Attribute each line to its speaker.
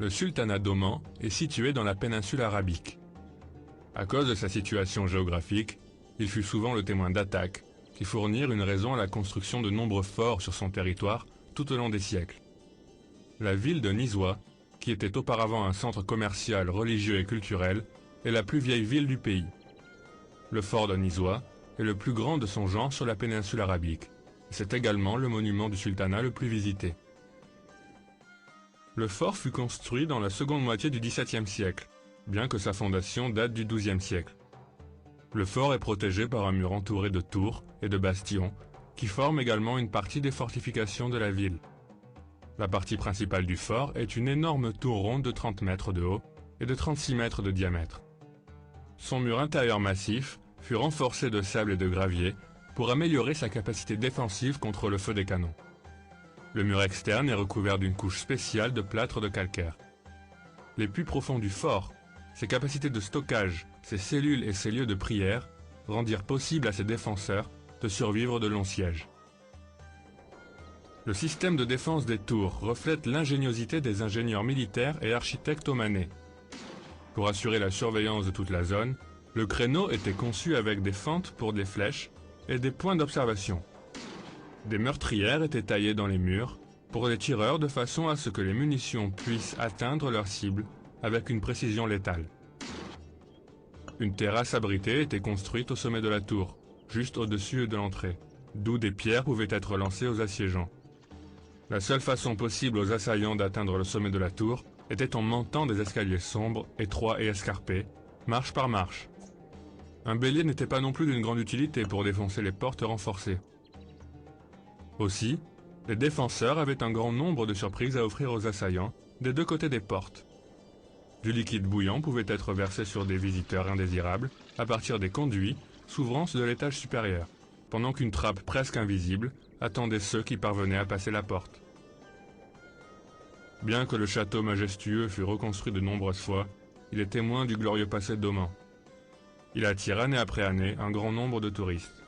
Speaker 1: Le sultanat d'Oman est situé dans la péninsule arabique. À cause de sa situation géographique, il fut souvent le témoin d'attaques qui fournirent une raison à la construction de nombreux forts sur son territoire tout au long des siècles. La ville de Nizwa, qui était auparavant un centre commercial, religieux et culturel, est la plus vieille ville du pays. Le fort de Nizwa est le plus grand de son genre sur la péninsule arabique. C'est également le monument du sultanat le plus visité. Le fort fut construit dans la seconde moitié du XVIIe siècle, bien que sa fondation date du XIIe siècle. Le fort est protégé par un mur entouré de tours et de bastions, qui forment également une partie des fortifications de la ville. La partie principale du fort est une énorme tour ronde de 30 mètres de haut et de 36 mètres de diamètre. Son mur intérieur massif fut renforcé de sable et de gravier pour améliorer sa capacité défensive contre le feu des canons. Le mur externe est recouvert d'une couche spéciale de plâtre de calcaire. Les puits profonds du fort, ses capacités de stockage, ses cellules et ses lieux de prière rendirent possible à ses défenseurs de survivre de longs sièges. Le système de défense des tours reflète l'ingéniosité des ingénieurs militaires et architectes omanais. Pour assurer la surveillance de toute la zone, le créneau était conçu avec des fentes pour des flèches et des points d'observation. Des meurtrières étaient taillées dans les murs pour les tireurs de façon à ce que les munitions puissent atteindre leur cible avec une précision létale. Une terrasse abritée était construite au sommet de la tour, juste au-dessus de l'entrée, d'où des pierres pouvaient être lancées aux assiégeants. La seule façon possible aux assaillants d'atteindre le sommet de la tour était en montant des escaliers sombres, étroits et escarpés, marche par marche. Un bélier n'était pas non plus d'une grande utilité pour défoncer les portes renforcées. Aussi, les défenseurs avaient un grand nombre de surprises à offrir aux assaillants des deux côtés des portes. Du liquide bouillant pouvait être versé sur des visiteurs indésirables à partir des conduits s'ouvrant de l'étage supérieur, pendant qu'une trappe presque invisible attendait ceux qui parvenaient à passer la porte. Bien que le château majestueux fût reconstruit de nombreuses fois, il est témoin du glorieux passé d'Oman. Il attire année après année un grand nombre de touristes.